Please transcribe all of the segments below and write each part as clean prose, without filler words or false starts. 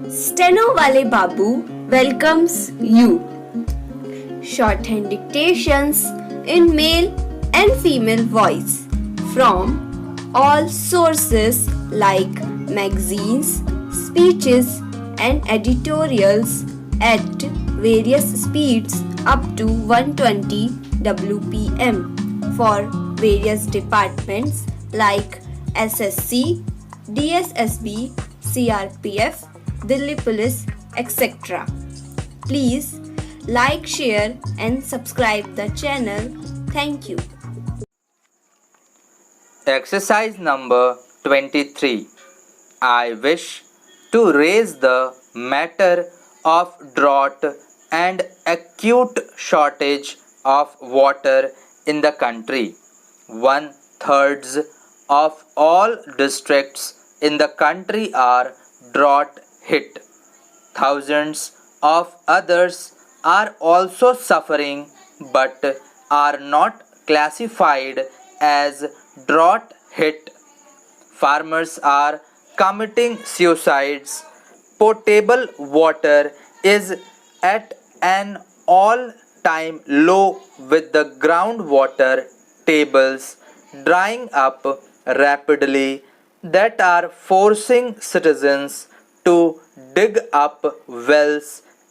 Steno Wale Babu welcomes you. Shorthand dictations in male and female voice from all sources like magazines, speeches, and editorials at various speeds up to 120 WPM for various departments like SSC, DSSB, CRPF, Delhi Police, etc. Please like, share, and subscribe the channel. Thank you. Exercise number 23. I wish to raise the matter of drought and acute shortage of water in the country. 1/3 of all districts in the country are drought hit. Thousands of others are also suffering but are not classified as drought hit. Farmers are committing suicides. Potable water is at an all-time low with the groundwater tables drying up rapidly that are forcing citizens to dig up wells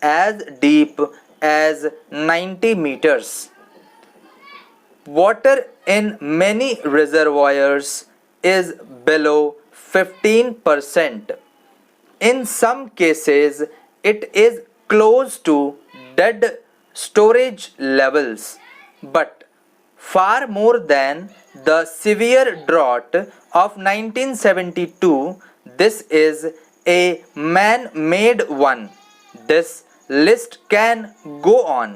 as deep as 90 meters. Water in many reservoirs is below 15%. In some cases, it is close to dead storage levels, but far more than the severe drought of 1972. This is a man-made one. This list can go on.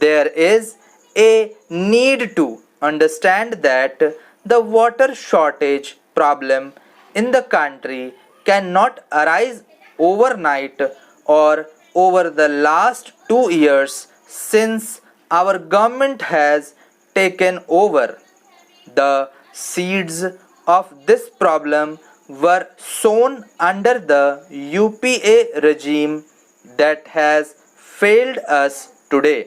There is a need to understand that the water shortage problem in the country cannot arise overnight or over the last 2 years since our government has taken over. The seeds of this problem were sown under the UPA regime that has failed us today.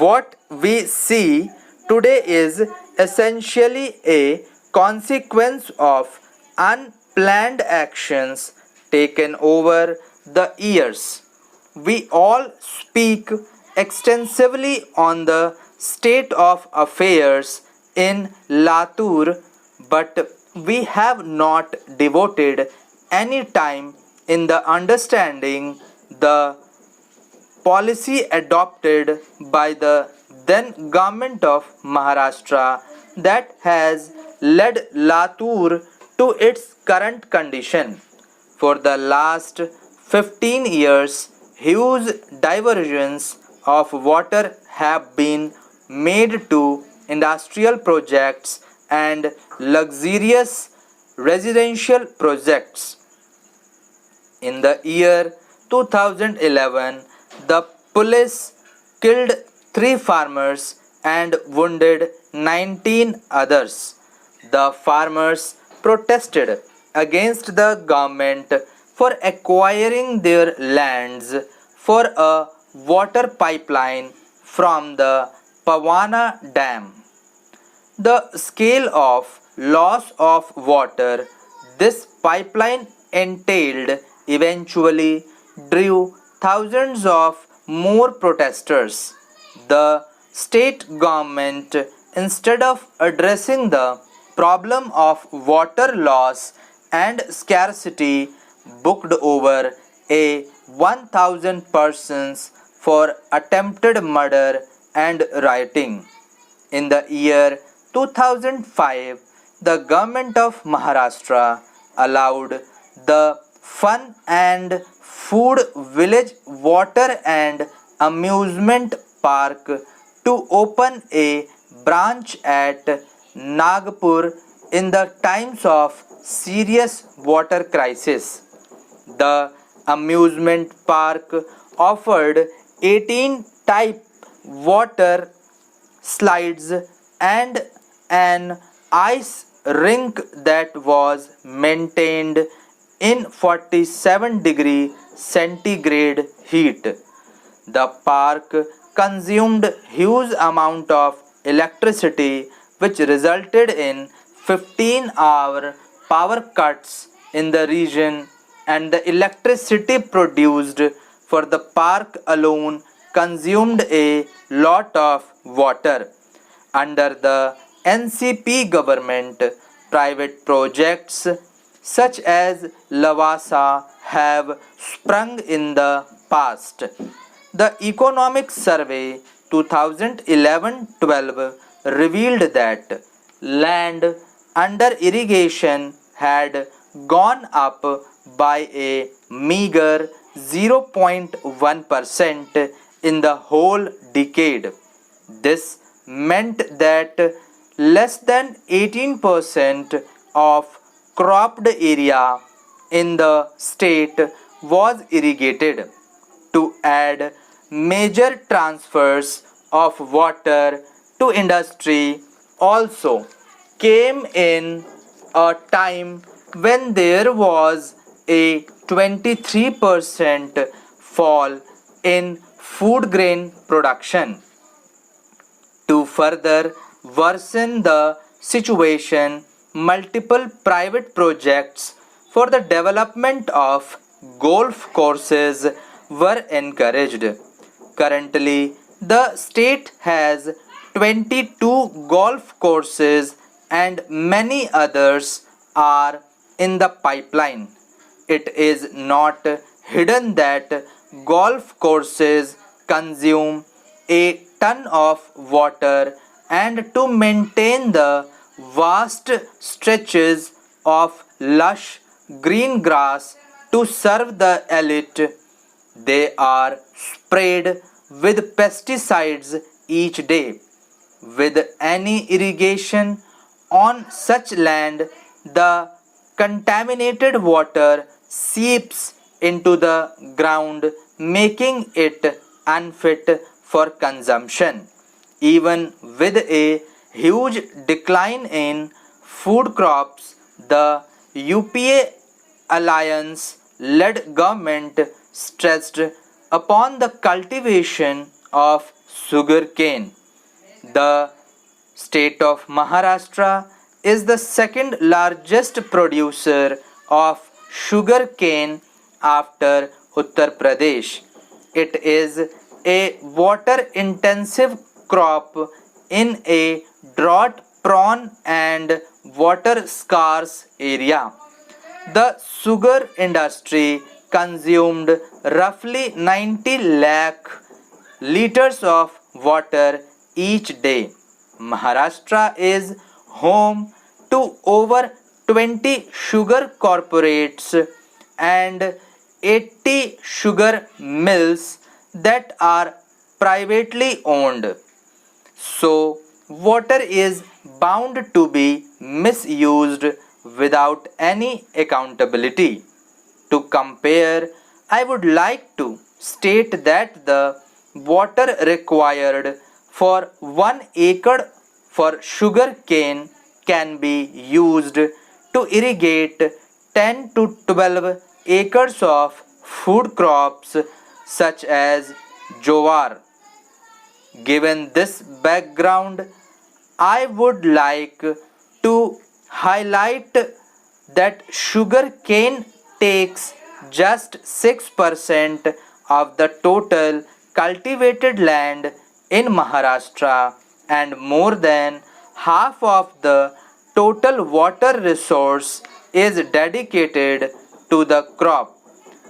What we see today is essentially a consequence of unplanned actions taken over the years. We all speak extensively on the state of affairs in Latur, but we have not devoted any time in the understanding the policy adopted by the then government of Maharashtra that has led Latur to its current condition. For the last 15 years, huge diversions of water have been made to industrial projects and luxurious residential projects. In the year 2011, the police killed 3 farmers and wounded 19 others. The farmers protested against the government for acquiring their lands for a water pipeline from the Pawana Dam. The scale of loss of water this pipeline entailed eventually drew thousands of more protesters. The state government, instead of addressing the problem of water loss and scarcity, booked over a 1,000 persons for attempted murder and rioting. In the year 2005, the government of Maharashtra allowed the Fun and Food Village Water and Amusement Park to open a branch at Nagpur in the times of serious water crisis. The amusement park offered 18 type water slides and an ice rink that was maintained in 47-degree centigrade heat. The park consumed huge amount of electricity which resulted in 15-hour power cuts in the region, and the electricity produced for the park alone consumed a lot of water. Under the NCP government, private projects such as Lavasa have sprung in the past. The Economic Survey 2011-12 revealed that land under irrigation had gone up by a meager 0.1% in the whole decade. This meant that less than 18% of cropped area in the state was irrigated. To add, major transfers of water to industry also came in a time when there was a 23% fall in food grain production. To further worsen the situation, multiple private projects for the development of golf courses were encouraged. Currently, the state has 22 golf courses and many others are in the pipeline. It is not hidden that golf courses consume a ton of water, and to maintain the vast stretches of lush green grass to serve the elite, they are sprayed with pesticides each day. With any irrigation on such land, the contaminated water seeps into the ground, making it unfit for consumption. Even with a huge decline in food crops, the UPA alliance led government stressed upon the cultivation of sugarcane. The state of Maharashtra is the second largest producer of sugarcane after Uttar Pradesh. It is a water intensive crop in a drought prone and water scarce area. The sugar industry consumed roughly 90 lakh liters of water each day. Maharashtra is home to over 20 sugar corporates and 80 sugar mills that are privately owned. So, water is bound to be misused without any accountability. To compare, I would like to state that the water required for 1 acre for sugar cane can be used to irrigate 10 to 12 acres of food crops such as jowar. Given this background, I would like to highlight that sugar cane takes just 6% of the total cultivated land in Maharashtra, and more than half of the total water resource is dedicated to the crop.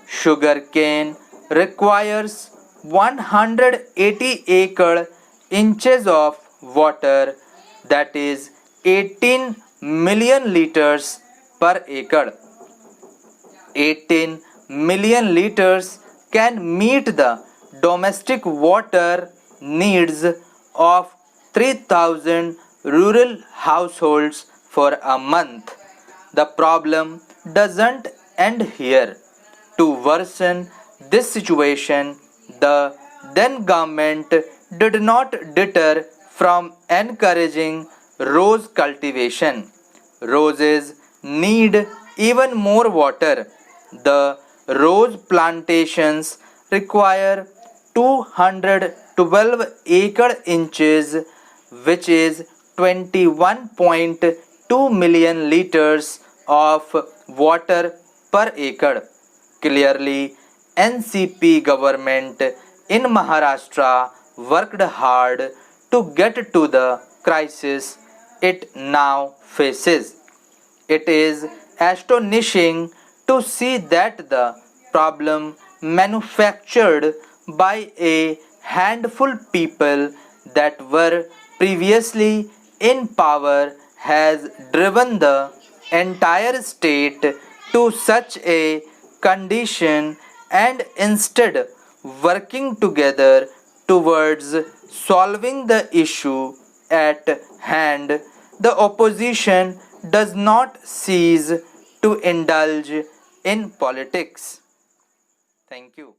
Sugarcane requires 180 acre inches of water, that is 18 million liters per acre. 18 million liters can meet the domestic water needs of 3,000 rural households for a month. The problem doesn't end here. To worsen this situation, the then government did not deter from encouraging rose cultivation. Roses need even more water. The rose plantations require 212 acre inches, which is 21.2 million liters of water per acre. Clearly, NCP government in Maharashtra worked hard to get to the crisis it now faces. It is astonishing to see that the problem manufactured by a handful people that were previously in power has driven the entire state to such a condition, and instead working together towards solving the issue at hand, the opposition does not cease to indulge in politics. Thank you.